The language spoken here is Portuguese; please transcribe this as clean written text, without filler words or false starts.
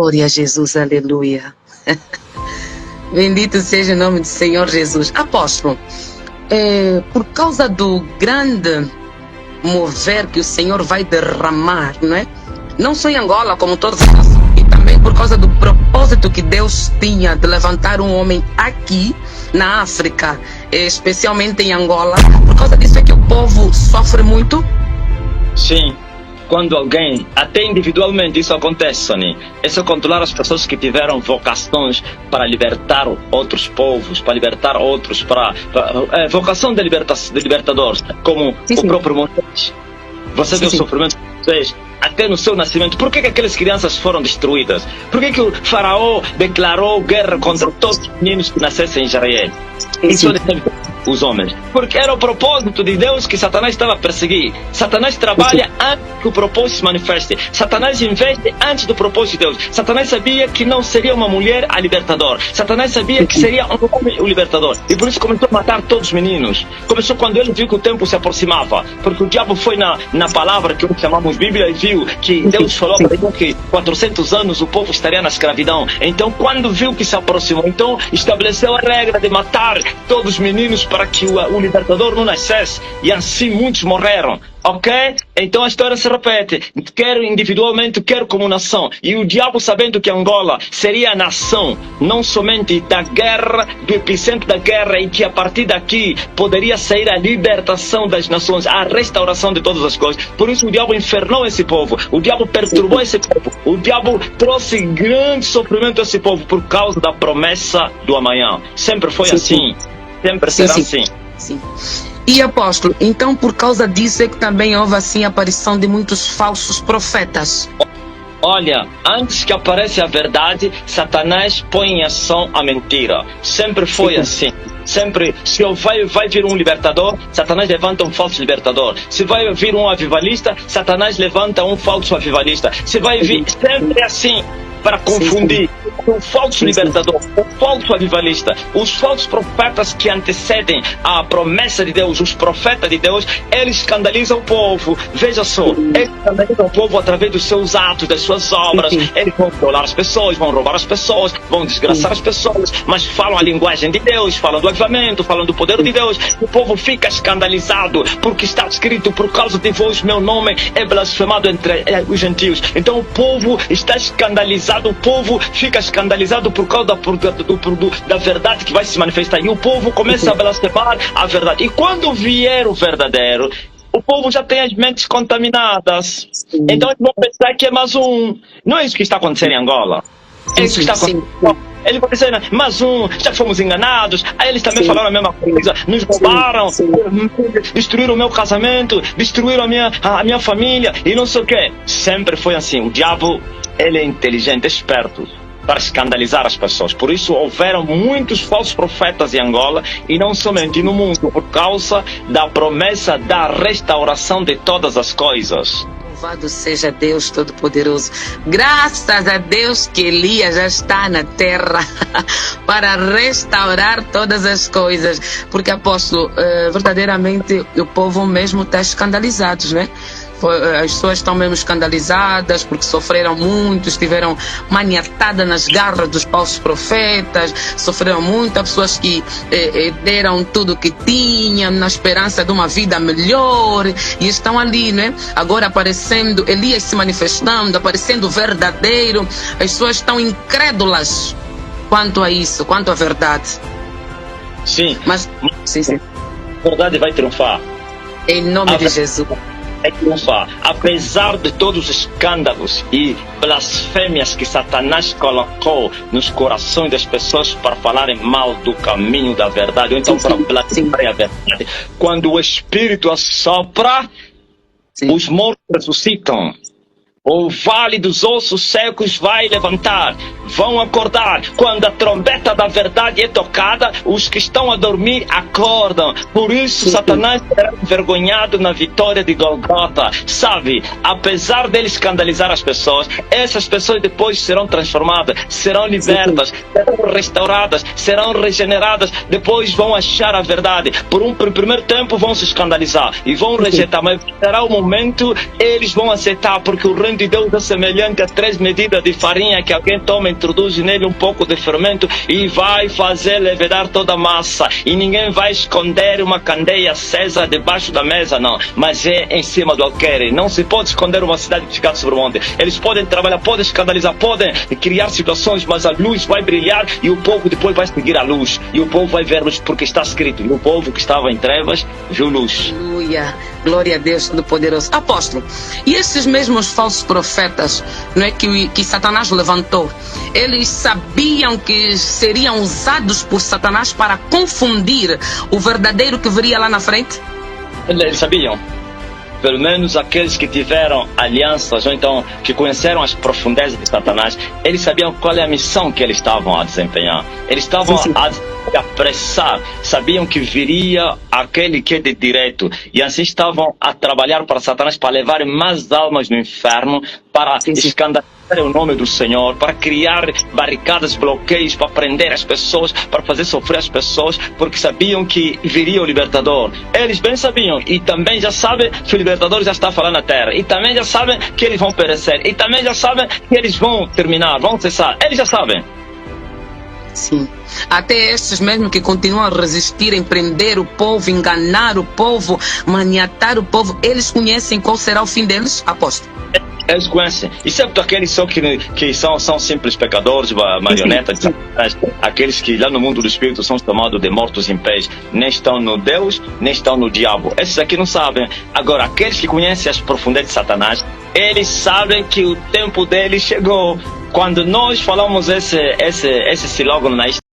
Glória a Jesus, aleluia. Bendito seja o nome do Senhor Jesus. Apóstolo, por causa do grande mover que o Senhor vai derramar, não é? Não só em Angola, como todos os, e também por causa do propósito que Deus tinha de levantar um homem aqui na África, especialmente em Angola. Por causa disso é que o povo sofre muito? Sim. Quando alguém, até individualmente isso acontece, Sony, é só controlar as pessoas que tiveram vocações para libertar outros povos, para libertar outros, vocação de libertadores, como sim, o próprio Moisés. Você vê o sofrimento de Moisés até no seu nascimento. Por que aquelas crianças foram destruídas? Por que o faraó declarou guerra contra todos os meninos que nascessem em Israel? Isso os homens. Porque era o propósito de Deus que Satanás estava a perseguir. Satanás trabalha antes que o propósito se manifeste. Satanás investe antes do propósito de Deus. Satanás sabia que não seria uma mulher a libertador. Satanás sabia que seria um homem o libertador. E por isso começou a matar todos os meninos. Começou quando ele viu que o tempo se aproximava. Porque o diabo foi na palavra que chamamos Bíblia e viu que Deus falou que 400 anos o povo estaria na escravidão. Então quando viu que se aproximou, então estabeleceu a regra de matar todos os meninos para que o libertador não nascesse, e assim muitos morreram, ok? Então a história se repete, quer individualmente, quer como nação, e o diabo sabendo que Angola seria a nação, não somente da guerra, do epicentro da guerra, e que a partir daqui poderia sair a libertação das nações, a restauração de todas as coisas. Por isso o diabo infernou esse povo, o diabo perturbou esse povo, o diabo trouxe grande sofrimento a esse povo por causa da promessa do amanhã. Sempre foi assim. Sempre será assim. Sim. E apóstolo, então por causa disso é que também houve assim a aparição de muitos falsos profetas. Olha, antes que apareça a verdade, Satanás põe em ação a mentira. Sempre foi assim. Sempre, se vai vir um libertador, Satanás levanta um falso libertador. Se vai vir um avivalista, Satanás levanta um falso avivalista. Se vai vir, sempre assim, para confundir o falso libertador, o falso avivalista, os falsos profetas que antecedem a promessa de Deus, os profetas de Deus, eles escandalizam o povo. Veja só, eles escandalizam o povo através dos seus atos, das suas obras. Eles vão violar as pessoas, vão roubar as pessoas, vão desgraçar as pessoas, mas falam a linguagem de Deus, falam do avivamento, falam do poder de Deus. O povo fica escandalizado, porque está escrito: por causa de vós meu nome é blasfemado entre os gentios. Então o povo está escandalizado, o povo fica escandalizado por causa da verdade que vai se manifestar, e o povo começa a blasfemar a verdade. E quando vier o verdadeiro, o povo já tem as mentes contaminadas. Então eles vão pensar que é mais um. Não é isso que está acontecendo em Angola. É isso que está acontecendo. Eles vão dizer, mais um, já fomos enganados. Aí eles também falaram a mesma coisa, nos roubaram, destruíram o meu casamento, destruíram a minha família e não sei o que. Sempre foi assim. O diabo, ele é inteligente, esperto para escandalizar as pessoas. Por isso houveram muitos falsos profetas em Angola, e não somente no mundo, por causa da promessa da restauração de todas as coisas. Louvado seja Deus Todo-Poderoso. Graças a Deus que Elias já está na terra para restaurar todas as coisas. Porque, apóstolo, verdadeiramente o povo mesmo está escandalizado, né? As pessoas estão mesmo escandalizadas porque sofreram muito, estiveram maniatadas nas garras dos falsos profetas, sofreram muito. As pessoas que deram tudo o que tinham na esperança de uma vida melhor, e estão ali, né? Agora aparecendo Elias, se manifestando, aparecendo verdadeiro. As pessoas estão incrédulas quanto a isso, quanto à verdade. Sim, mas sim. A verdade vai triunfar. Em nome de Jesus. Apesar de todos os escândalos e blasfêmias que Satanás colocou nos corações das pessoas para falarem mal do caminho da verdade, ou então para blasfemar a verdade, quando o Espírito assopra, os mortos ressuscitam. O vale dos ossos secos vai levantar. vão acordar. Quando a trombeta da verdade é tocada, os que estão a dormir acordam. Por isso, Satanás será envergonhado na vitória de Golgota. Sabe, apesar dele escandalizar as pessoas, essas pessoas depois serão transformadas, serão libertas, serão restauradas, serão regeneradas. Depois vão achar a verdade. Por primeiro tempo vão se escandalizar e vão rejeitar, mas será o momento, eles vão aceitar, porque o reino de Deus é semelhante a 3 medidas de farinha que alguém toma, introduz nele um pouco de fermento e vai fazer levedar toda a massa. E ninguém vai esconder uma candeia acesa debaixo da mesa, não, mas é em cima do alqueire. Não se pode esconder uma cidade edificada sobre o monte. Eles podem trabalhar, podem escandalizar, podem criar situações, mas a luz vai brilhar e o povo depois vai seguir a luz, e o povo vai ver luz, porque está escrito: e o povo que estava em trevas viu luz. Aleluia, glória a Deus Todo-Poderoso. Apóstolo, e esses mesmos falsos profetas, não é, que Satanás levantou, eles sabiam que seriam usados por Satanás para confundir o verdadeiro que viria lá na frente? Eles sabiam. Pelo menos aqueles que tiveram alianças, ou então que conheceram as profundezas de Satanás, eles sabiam qual é a missão que eles estavam a desempenhar. Eles estavam a apressar, sabiam que viria aquele que é de direito, e assim estavam a trabalhar para Satanás, para levar mais almas no inferno, para escandalizar o nome do Senhor, para criar barricadas, bloqueios, para prender as pessoas, para fazer sofrer as pessoas, porque sabiam que viria o libertador. Eles bem sabiam, e também já sabem que o libertador já está falando na terra, e também já sabem que eles vão perecer, e também já sabem que eles vão terminar, vão cessar. Eles já sabem. Sim. Até estes mesmo que continuam a resistir, em prender o povo, enganar o povo, maniatar o povo, eles conhecem qual será o fim deles, apóstolo? Eles conhecem, exceto aqueles que são simples pecadores, marionetas, aqueles que lá no mundo do espírito são chamados de mortos em pés, nem estão no Deus, nem estão no diabo. Esses aqui não sabem. Agora, aqueles que conhecem as profundezas de Satanás, eles sabem que o tempo deles chegou. Quando nós falamos esse slogan na